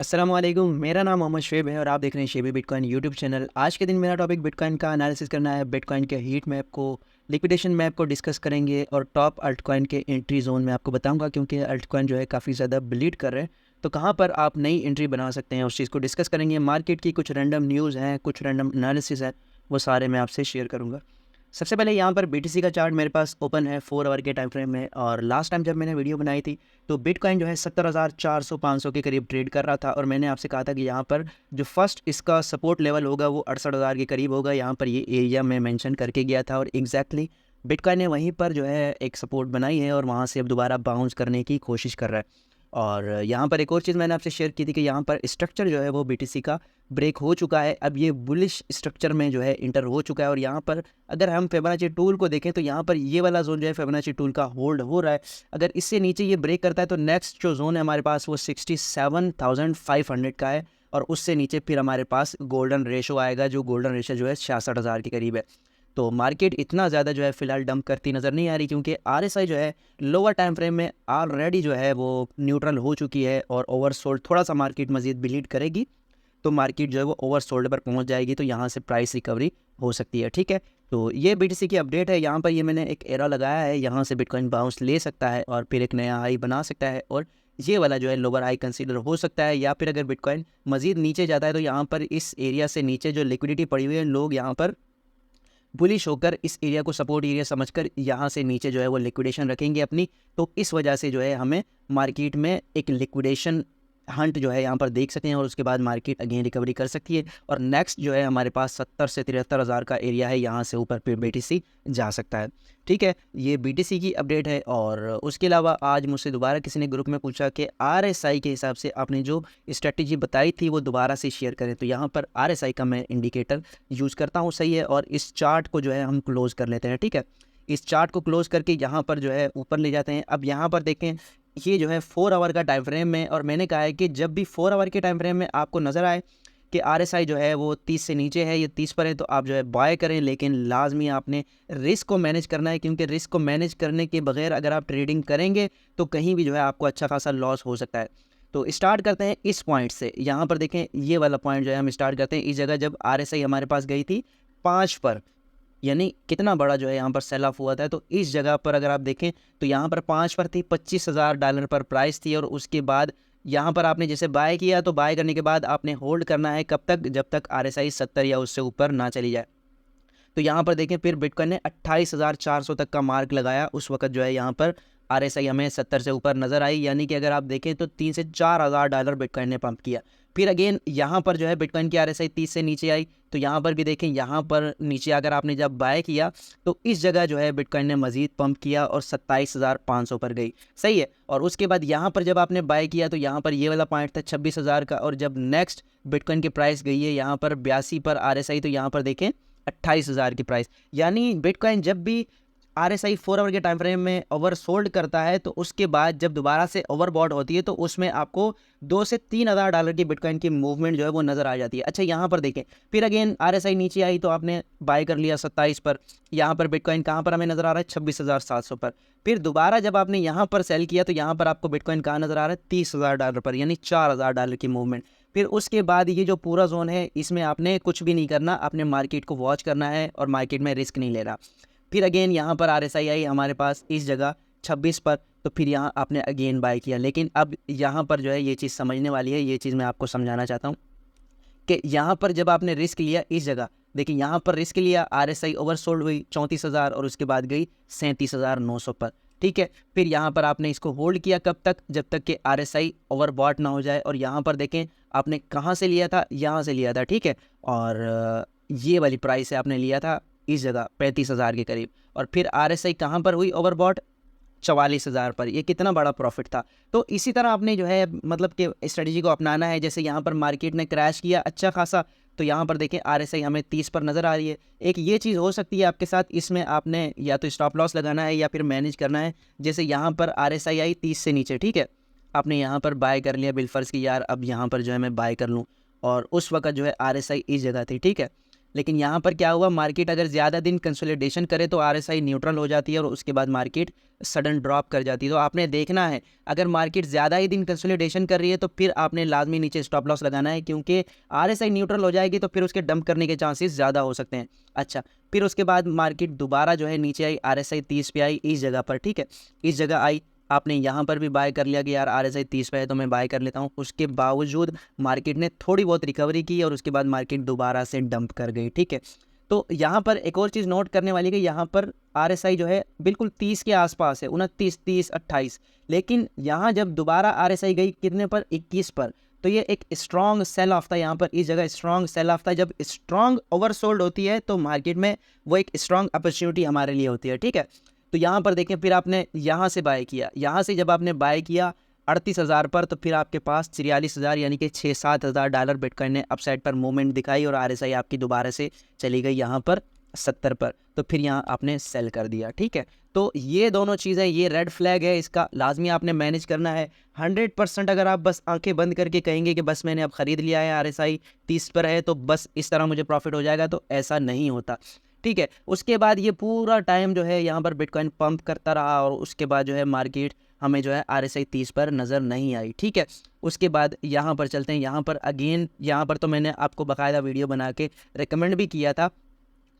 अस्सलाम वालेकुम। मेरा नाम मोहम्मद शुएब है और आप देख रहे हैं शेबी बिटकॉइन यूट्यूब चैनल। आज के दिन मेरा टॉपिक बिटकॉइन का एनालिसिस करना है। बिटकॉइन के हीट मैप को, लिक्विडेशन मैप को डिस्कस करेंगे और टॉप अल्टकॉइन के एंट्री जोन में आपको बताऊंगा, क्योंकि अल्टकॉइन जो है काफ़ी ज़्यादा ब्लीड कर रहे हैं। तो कहाँ पर आप नई एंट्री बना सकते हैं उस चीज़ को डिस्कस करेंगे। मार्केट की कुछ रैंडम न्यूज़ हैं, कुछ रैंडम एनालिसिस है, वो सारे मैं आपसे शेयर करूँगा। सबसे पहले यहाँ पर बीटीसी का चार्ट मेरे पास ओपन है 4 आवर के टाइम फ्रेम में, और लास्ट टाइम जब मैंने वीडियो बनाई थी तो बिटकॉइन जो है 70,400-500 के करीब ट्रेड कर रहा था, और मैंने आपसे कहा था कि यहाँ पर जो फर्स्ट इसका सपोर्ट लेवल होगा वो 68,000 के करीब होगा। यहाँ पर ये एरिया मैं मेंशन करके गया था, और एग्जैक्टली बिटकॉइन ने वहीं पर जो है एक सपोर्ट बनाई है और वहाँ से अब दोबारा बाउंस करने की कोशिश कर रहा है। और यहाँ पर एक और चीज़ मैंने आपसे शेयर की थी कि यहाँ पर स्ट्रक्चर जो है वो बीटीसी का ब्रेक हो चुका है। अब ये बुलिश स्ट्रक्चर में जो है इंटर हो चुका है, और यहाँ पर अगर हम फिबोनाची टूल को देखें तो यहाँ पर ये वाला जोन जो है फिबोनाची टूल का होल्ड हो रहा है। अगर इससे नीचे ये ब्रेक करता है तो नेक्स्ट जो जोन है हमारे पास वो 67,500 का है, और उससे नीचे फिर हमारे पास गोल्डन रेशो आएगा, जो गोल्डन रेशो जो है 66,000 के करीब है। तो मार्केट इतना ज़्यादा जो है फिलहाल डंप करती नज़र नहीं आ रही, क्योंकि आरएसआई जो है लोअर टाइम फ्रेम में ऑलरेडी जो है वो न्यूट्रल हो चुकी है, और ओवरसोल्ड थोड़ा सा मार्केट मजीद ब्लीड करेगी तो मार्केट जो है वो ओवरसोल्ड पर पहुंच जाएगी, तो यहाँ से प्राइस रिकवरी हो सकती है। ठीक है, तो ये बीटीसी की अपडेट है। यहाँ पर ये मैंने एक एरा लगाया है, यहाँ से बिटकॉइन बाउंस ले सकता है और फिर एक नया हाई बना सकता है, और ये वाला जो है लोअर हाई कंसीडर हो सकता है। या फिर अगर बिटकॉइन मजीद नीचे जाता है तो यहाँ पर इस एरिया से नीचे जो लिक्विडिटी पड़ी हुई है, लोग यहाँ पर बुलिश होकर इस एरिया को सपोर्ट एरिया समझकर यहाँ से नीचे जो है वो लिक्विडेशन रखेंगे अपनी। तो इस वजह से जो है हमें मार्केट में एक लिक्विडेशन हंट जो है यहाँ पर देख सकते हैं, और उसके बाद मार्केट अगेन रिकवरी कर सकती है। और नेक्स्ट जो है हमारे पास 70 से 73 हज़ार का एरिया है, यहाँ से ऊपर फिर बीटीसी जा सकता है। ठीक है, ये बीटीसी की अपडेट है। और उसके अलावा आज मुझसे दोबारा किसी ने ग्रुप में पूछा कि आरएसआई के हिसाब से आपने जो स्ट्रेटजी बताई थी वो दोबारा से शेयर करें। तो यहाँ पर आरएसआई का मैं इंडिकेटर यूज़ करता हूँ, सही है। और इस चार्ट को जो है हम क्लोज़ कर लेते हैं। ठीक है, इस चार्ट को क्लोज करके यहाँ पर जो है ऊपर ले जाते हैं। अब यहाँ पर देखें, ये जो है 4 आवर का टाइम फ्रेम में, और मैंने कहा है कि जब भी 4 आवर के टाइम फ्रेम में आपको नज़र आए कि आरएसआई जो है वो 30 से नीचे है, ये 30 पर है, तो आप जो है बाय करें। लेकिन लाजमी आपने रिस्क को मैनेज करना है, क्योंकि रिस्क को मैनेज करने के बगैर अगर आप ट्रेडिंग करेंगे तो कहीं भी जो है आपको अच्छा खासा लॉस हो सकता है। तो स्टार्ट करते हैं इस पॉइंट से। यहाँ पर देखें, ये वाला पॉइंट जो है हम स्टार्ट करते हैं इस जगह जब आरएसआई हमारे पास गई थी 5 पर, यानी कितना बड़ा जो है यहाँ पर सेल ऑफ हुआ था। तो इस जगह पर अगर आप देखें तो यहाँ पर 5 पर थी, $25,000 पर प्राइस थी, और उसके बाद यहाँ पर आपने जैसे बाय किया तो बाय करने के बाद आपने होल्ड करना है कब तक, जब तक आरएसआई 70 या उससे ऊपर ना चली जाए। तो यहाँ पर देखें, फिर बिटकॉइन ने 28,400 तक का मार्क लगाया। उस वक्त जो है यहाँ पर आरएसआई हमें 70 से ऊपर नज़र आई, यानी कि अगर आप देखें तो 3 से 4 हज़ार डॉलर बिटकॉइन ने पंप किया। फिर अगेन यहाँ पर जो है बिटकॉइन की आरएसआई 30 से नीचे आई, तो यहाँ पर भी देखें, यहाँ पर नीचे अगर आपने जब बाय किया तो इस जगह जो है बिटकॉइन ने मजीद पंप किया और 27,500 पर गई, सही है। और उसके बाद यहाँ पर जब आपने बाय किया तो यहाँ पर ये वाला पॉइंट था 26,000 का, और जब नेक्स्ट बिटकॉइन की प्राइस गई है यहाँ पर 82 पर आरएसआई, तो यहाँ पर देखें 28,000 की प्राइस। यानी बिटकॉइन जब भी आरएसआई 4 आवर के टाइम फ्रेम में ओवर सोल्ड करता है तो उसके बाद जब दोबारा से ओवरबॉट होती है तो उसमें आपको 2 से 3 हज़ार डॉलर की बिटकॉइन की मूवमेंट जो है वो नज़र आ जाती है। अच्छा, यहाँ पर देखें, फिर अगेन आरएसआई नीचे आई तो आपने बाय कर लिया 27 पर। यहाँ पर बिटकॉइन कहाँ पर हमें नज़र आ रहा है, 26,700 पर। फिर दोबारा जब आपने यहाँ पर सेल किया तो यहाँ पर आपको बिटकॉइन कहाँ नज़र आ रहा है, $30,000 पर, यानी $4,000 की मूवमेंट। फिर उसके बाद ये जो पूरा जोन है इसमें आपने कुछ भी नहीं करना, अपने मार्केट को वॉच करना है और मार्केट में रिस्क नहीं लेना। फिर अगेन यहाँ पर आरएसआई आई हमारे पास इस जगह 26 पर, तो फिर यहाँ आपने अगेन बाय किया। लेकिन अब यहाँ पर जो है ये चीज़ समझने वाली है, ये चीज़ मैं आपको समझाना चाहता हूँ कि यहाँ पर जब आपने रिस्क लिया इस जगह, देखिए यहाँ पर रिस्क लिया, आरएसआई ओवरसोल्ड हुई 34,000 और उसके बाद गई 37,900 पर। ठीक है, फिर यहाँ पर आपने इसको होल्ड किया कब तक, जब तक कि आरएसआई ओवरबॉट ना हो जाए। और यहाँ पर देखें आपने कहाँ से लिया था, यहाँ से लिया था। ठीक है, और ये वाली प्राइस से आपने लिया था इस जगह 35,000 के करीब, और फिर आरएसआई कहाँ पर हुई ओवरबॉट, 44,000 पर। ये कितना बड़ा प्रॉफिट था। तो इसी तरह आपने जो है मतलब कि स्ट्रेटजी को अपनाना है। जैसे यहाँ पर मार्केट ने क्रैश किया अच्छा खासा, तो यहाँ पर देखें आरएसआई हमें 30 पर नज़र आ रही है। एक ये चीज़ हो सकती है आपके साथ, इसमें आपने या तो स्टॉप लॉस लगाना है या फिर मैनेज करना है। जैसे यहाँ पर आरएसआई आई 30 से नीचे, ठीक है, आपने यहाँ पर बाय कर लिया बिलफर्स की, यार अब यहाँ पर जो है मैं बाय कर लूँ, और उस वक्त जो है आरएसआई इस जगह थी। ठीक है, लेकिन यहाँ पर क्या हुआ, मार्केट अगर ज़्यादा दिन कंसोलिडेशन करे तो आरएसआई न्यूट्रल हो जाती है और उसके बाद मार्केट सडन ड्रॉप कर जाती है। तो आपने देखना है, अगर मार्केट ज़्यादा ही दिन कंसोलिडेशन कर रही है तो फिर आपने लाजमी नीचे स्टॉप लॉस लगाना है, क्योंकि आरएसआई न्यूट्रल हो जाएगी तो फिर उसके डंप करने के चांसेस ज़्यादा हो सकते हैं। अच्छा, फिर उसके बाद मार्केट दोबारा जो है नीचे आई, आरएसआई 30 पे आई इस जगह पर, ठीक है, इस जगह आई, आपने यहाँ पर भी बाय कर लिया कि यार आरएसआई 30 पे है तो मैं बाय कर लेता हूँ। उसके बावजूद मार्केट ने थोड़ी बहुत रिकवरी की और उसके बाद मार्केट दोबारा से डंप कर गई, ठीक है। तो यहाँ पर एक और चीज़ नोट करने वाली कि यहाँ पर आरएसआई जो है बिल्कुल 30 के आसपास है, 29, 30, 28, लेकिन यहाँ जब दोबारा आरएसआई गई कितने पर, 21 पर, तो ये एक स्ट्रॉन्ग सेल ऑफ था। यहाँ पर इस जगह स्ट्रॉन्ग सेल ऑफ था। जब स्ट्रॉन्ग ओवरसोल्ड होती है तो मार्केट में वो एक स्ट्रॉन्ग अपॉर्चुनिटी हमारे लिए होती है, ठीक है। तो यहाँ पर देखें, फिर आपने यहाँ से बाय किया, यहाँ से जब आपने बाय किया 38,000 पर, तो फिर आपके पास 43,000 यानी कि $6-7,000 बिटकॉइन ने अपसाइड पर मूवमेंट दिखाई और आरएसआई आपकी दोबारा से चली गई यहाँ पर 70 पर, तो फिर यहाँ आपने सेल कर दिया, ठीक है। तो ये दोनों चीज़ें, ये रेड फ्लैग है, इसका लाजमी आपने मैनेज करना है 100%। अगर आप बस आंखें बंद करके कहेंगे कि बस मैंने अब ख़रीद लिया है, आरएसआई 30 पर है तो बस इस तरह मुझे प्रॉफिट हो जाएगा, तो ऐसा नहीं होता, ठीक है। उसके बाद ये पूरा टाइम जो है यहाँ पर बिटकॉइन पंप करता रहा और उसके बाद जो है मार्केट हमें जो है आरएसआई 30 पर नज़र नहीं आई, ठीक है। उसके बाद यहाँ पर चलते हैं, यहाँ पर अगेन, यहाँ पर तो मैंने आपको बाकायदा वीडियो बना के रिकमेंड भी किया था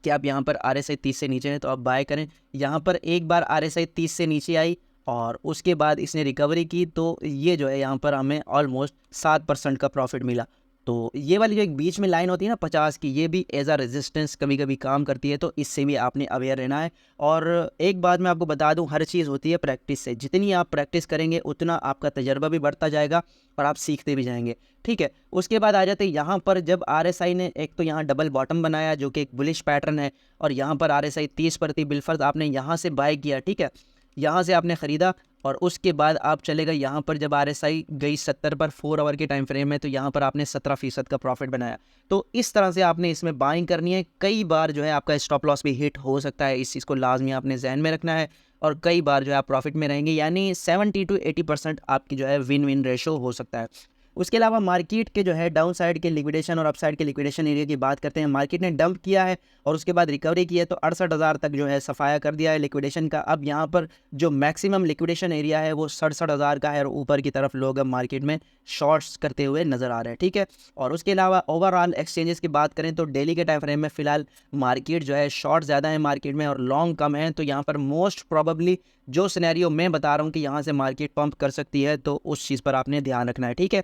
कि आप यहाँ पर आरएसआई 30 से नीचे हैं तो आप बाय करें। यहाँ पर एक बार आरएसआई 30 से नीचे आई और उसके बाद इसने रिकवरी की, तो ये जो है यहाँ पर हमें ऑलमोस्ट 7% का प्रॉफिट मिला। तो ये वाली जो एक बीच में लाइन होती है ना 50 की, ये भी एज अ रेजिस्टेंस कभी कभी काम करती है, तो इससे भी आपने अवेयर रहना है। और एक बात मैं आपको बता दूं, हर चीज़ होती है प्रैक्टिस से। जितनी आप प्रैक्टिस करेंगे उतना आपका तजर्बा भी बढ़ता जाएगा और आप सीखते भी जाएंगे, ठीक है। उसके बाद आ जाते हैं यहाँ पर, जब आरएसआई ने एक तो यहाँ डबल बॉटम बनाया जो कि एक बुलिश पैटर्न है, और यहाँ पर आरएसआई 30 पर थी, बिलफर्ज आपने यहाँ से बाय किया, ठीक है, यहाँ से आपने ख़रीदा और उसके बाद आप चले गए यहाँ पर, जब आरएसआई गई 70 पर 4 आवर के टाइम फ्रेम में, तो यहाँ पर आपने 17% का प्रॉफिट बनाया। तो इस तरह से आपने इसमें बाइंग करनी है। कई बार जो है आपका स्टॉप लॉस भी हिट हो सकता है, इस चीज़ को लाजमी आपने जहन में रखना है, और कई बार जो है आप प्रॉफिट में रहेंगे, यानी 70 to 80% आपकी जो है विन विन रेशो हो सकता है। उसके अलावा मार्केट के जो है डाउन साइड के लिक्विडेशन और अपसाइड के लिक्विडेशन एरिया की बात करते हैं। मार्केट ने डंप किया है और उसके बाद रिकवरी की है, तो 68,000 तक जो है सफाया कर दिया है लिक्विडेशन का। अब यहाँ पर जो मैक्सिमम लिक्विडेशन एरिया है वो 67,000 का है और ऊपर की तरफ लोग अब मार्केट में शॉर्ट्स करते हुए नजर आ रहे हैं, ठीक है। और उसके अलावा ओवरऑल एक्सचेंजेस की बात करें तो डेली के टाइम फ्रेम में फिलहाल मार्केट जो है शॉर्ट ज़्यादा है मार्केट में और लॉन्ग कम है। तो यहाँ पर मोस्ट प्रोबेबली जो सिनेरियो मैं बता रहा हूँ कि यहाँ से मार्केट पंप कर सकती है, तो उस चीज़ पर आपने ध्यान रखना है, ठीक है।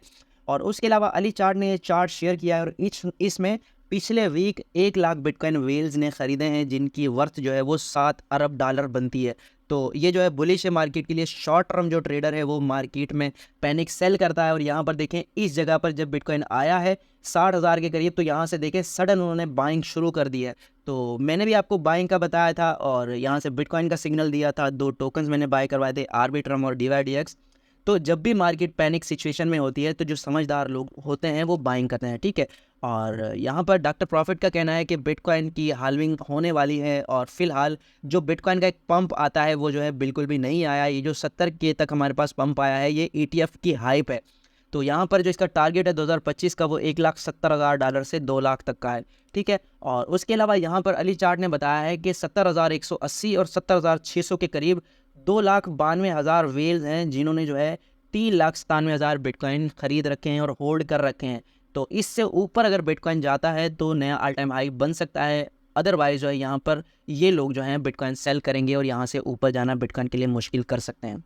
और उसके अलावा अली चार्ट ने ये चार्ट शेयर किया है और इसमें पिछले वीक 1 लाख बिटकॉइन वेल्स ने ख़रीदे हैं, जिनकी वर्थ जो है वो $7 अरब बनती है। तो ये जो है बुलिश है मार्केट के लिए। शॉर्ट टर्म जो ट्रेडर है वो मार्केट में पैनिक सेल करता है, और यहाँ पर देखें इस जगह पर जब बिटकॉइन आया है 60,000 के करीब, तो यहाँ से देखें सडन उन्होंने बाइंग शुरू कर दी है। तो मैंने भी आपको बाइंग का बताया था और यहाँ से बिटकॉइन का सिग्नल दिया था। 2 टोकन्स मैंने बाय करवाए थे, आर्बिट्रम और DYDX। तो जब भी मार्केट पैनिक सिचुएशन में होती है तो जो समझदार लोग होते हैं वो बाइंग करते हैं, ठीक है। और यहाँ पर डॉक्टर प्रॉफिट का कहना है कि बिटकॉइन की हाल्विंग होने वाली है और फिलहाल जो बिटकॉइन का एक पंप आता है वो जो है बिल्कुल भी नहीं आया। ये जो 70K तक हमारे पास पंप आया है ये ETF की हाइप है। तो यहाँ पर जो इसका टारगेट है 2025 का वो $1,70,000 से 2 लाख तक का है, ठीक है। और उसके अलावा यहाँ पर अली चार्ट ने बताया है कि 70,180 और 70,600 के करीब 2,92,000 वेल्स हैं जिन्होंने जो है 3,97,000 बिटकॉइन खरीद रखे हैं और होल्ड कर रखे हैं। तो इससे ऊपर अगर बिटकॉइन जाता है तो नया ऑल टाइम हाई बन सकता है, अदरवाइज जो है यहाँ पर ये लोग जो हैं बिटकॉइन सेल करेंगे और यहाँ से ऊपर जाना बिटकॉइन के लिए मुश्किल कर सकते हैं,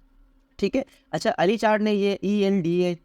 ठीक है। अच्छा, अली चार्ट ने ये ENDA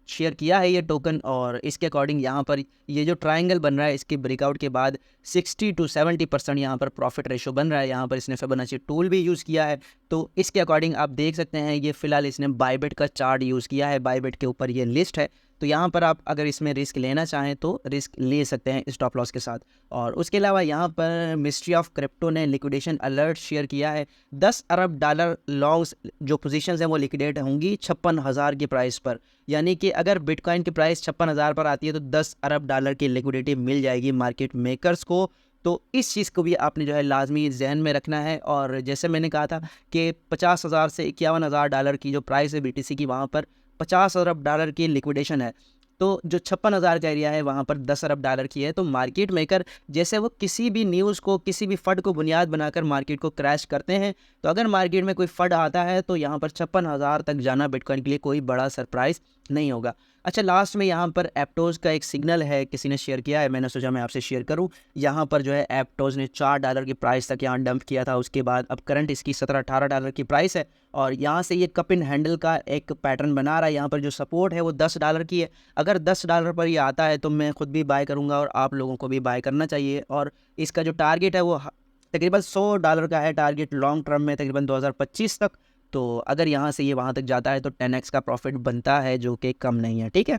शेयर किया है ये टोकन, और इसके अकॉर्डिंग यहाँ पर ये जो ट्रायंगल बन रहा है इसके ब्रेकआउट के बाद 60 to 70% यहाँ पर प्रॉफिट रेशो बन रहा है। यहाँ पर इसने फिबोनाची टूल भी यूज़ किया है, तो इसके अकॉर्डिंग आप देख सकते हैं ये फिलहाल इसने बायबिट का चार्ट यूज़ किया है। बायबिट के ऊपर ये लिस्ट है, तो यहाँ पर आप अगर इसमें रिस्क लेना चाहें तो रिस्क ले सकते हैं स्टॉप लॉस के साथ। और उसके अलावा यहाँ पर मिस्ट्री ऑफ क्रिप्टो ने लिक्विडेशन अलर्ट शेयर किया है। $10 अरब लॉन्ग्स जो पोजीशंस हैं वो लिक्विडेट होंगी 56,000 की प्राइस पर, यानी कि अगर बिटकॉइन की प्राइस 56,000 पर आती है तो $10 अरब की लिक्विडिटी मिल जाएगी मार्केट मेकर्स को। तो इस चीज़ को भी आपने जो है लाजमी जहन में रखना है। और जैसे मैंने कहा था कि 50,000 से $51,000 की जो प्राइस है BTC की, वहाँ पर $50 अरब की लिक्विडेशन है। तो जो 56,000 का एरिया है वहाँ पर 10 अरब डॉलर की है। तो मार्केट मेकर जैसे वो किसी भी न्यूज़ को, किसी भी फंड को बुनियाद बनाकर मार्केट को क्रैश करते हैं, तो अगर मार्केट में कोई फंड आता है तो यहाँ पर 56,000 तक जाना बिटकॉइन के लिए कोई बड़ा सरप्राइज़ नहीं होगा। अच्छा, लास्ट में यहाँ पर एप्टोज़ का एक सिग्नल है, किसी ने शेयर किया है, मैंने सोचा मैं आपसे शेयर करूँ। यहाँ पर जो है एप्टोज़ ने $4 की प्राइस तक यहाँ डंप किया था, उसके बाद अब करंट इसकी $17-18 की प्राइस है और यहाँ से ये कप इन हैंडल का एक पैटर्न बना रहा है। यहाँ पर जो सपोर्ट है वो $10 की है। अगर $10 पर ये आता है तो मैं खुद भी बाय करूँगा और आप लोगों को भी बाय करना चाहिए। और इसका जो टारगेट है वो तकरीबन $100 का है टारगेट लॉन्ग टर्म में, तकरीबन 2025 तक। तो अगर यहाँ से ये वहाँ तक जाता है तो 10x का प्रॉफिट बनता है, जो कि कम नहीं है, ठीक है।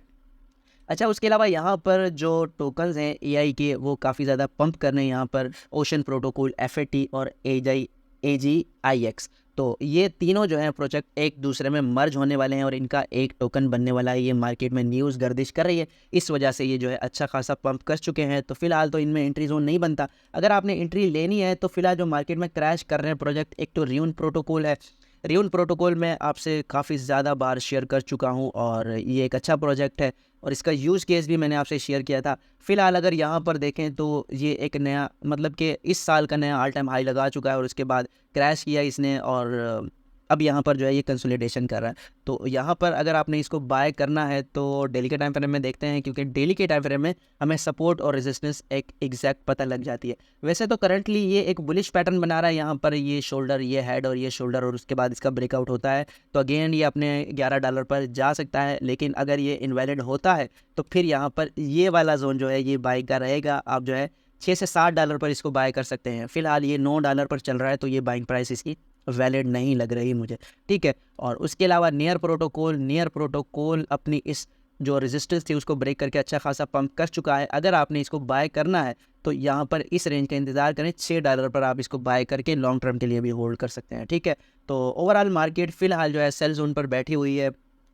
अच्छा, उसके अलावा यहाँ पर जो टोकन्स हैं एआई के वो काफ़ी ज़्यादा पंप कर रहे हैं यहाँ पर, ओशन प्रोटोकॉल, एफएटी और एजीआईएक्स। तो ये तीनों जो हैं प्रोजेक्ट एक दूसरे में मर्ज होने वाले हैं और इनका एक टोकन बनने वाला है। ये मार्केट में न्यूज़ गर्दिश कर रही है, इस वजह से ये जो है अच्छा खासा पंप कर चुके हैं। तो फिलहाल तो इनमें एंट्री जोन नहीं बनता। अगर आपने एंट्री लेनी है तो फिलहाल जो मार्केट में क्रैश कर रहे हैं प्रोजेक्ट, एक तो रियून प्रोटोकॉल है। रियून प्रोटोकॉल मैं आपसे काफ़ी ज़्यादा बार शेयर कर चुका हूँ और ये एक अच्छा प्रोजेक्ट है और इसका यूज़ केस भी मैंने आपसे शेयर किया था। फ़िलहाल अगर यहाँ पर देखें तो ये एक नया, मतलब कि इस साल का नया ऑल टाइम हाई लगा चुका है और उसके बाद क्रैश किया इसने और अब यहाँ पर जो है ये कंसोलिडेशन कर रहा है। तो यहाँ पर अगर आपने इसको बाय करना है तो डेली के टाइम फ्रेम में देखते हैं, क्योंकि डेली के टाइम फ्रेम में हमें सपोर्ट और रेजिस्टेंस एक एग्जैक्ट पता लग जाती है। वैसे तो करंटली ये एक बुलिश पैटर्न बना रहा है, यहाँ पर ये शोल्डर, ये हेड और ये शोल्डर और उसके बाद इसका ब्रेकआउट होता है तो अगेन ये अपने $11 पर जा सकता है। लेकिन अगर ये इनवैलिड होता है तो फिर यहाँ पर ये वाला जोन जो है ये बाय का रहेगा। आप जो है $6 से $7 पर इसको बाय कर सकते हैं। फिलहाल ये $9 पर चल रहा है तो ये बाइंग प्राइस इसकी वैलिड नहीं लग रही मुझे, ठीक है। और उसके अलावा नियर प्रोटोकॉल अपनी इस जो रेजिस्टेंस थी उसको ब्रेक करके अच्छा खासा पंप कर चुका है। अगर आपने इसको बाय करना है तो यहाँ पर इस रेंज का इंतज़ार करें, $6 पर आप इसको बाय करके लॉन्ग टर्म के लिए भी होल्ड कर सकते हैं, ठीक है। तो ओवरऑल मार्केट फ़िलहाल जो है सेल जोन पर बैठी हुई है,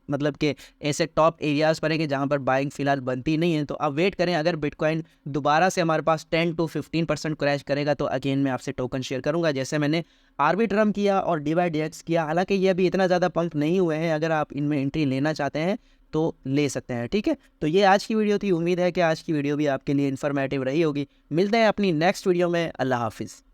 मतलब कि ऐसे टॉप एरियाज़ पर है कि जहाँ पर बाइंग फ़िलहाल बनती नहीं है। तो अब वेट करें, अगर बिटकॉइन दोबारा से हमारे पास 10 to 15% क्रैश करेगा तो अगेन मैं आपसे टोकन शेयर करूँगा, जैसे मैंने आर्बिट्रम किया और DYDX किया। हालांकि ये अभी इतना ज़्यादा पंप नहीं हुए हैं, अगर आप इनमें एंट्री लेना चाहते हैं तो ले सकते हैं, ठीक है। तो ये आज की वीडियो थी, उम्मीद है कि आज की वीडियो भी आपके लिए इन्फॉर्मेटिव रही होगी। मिलते हैं अपनी नेक्स्ट वीडियो में, अल्लाह हाफिज़।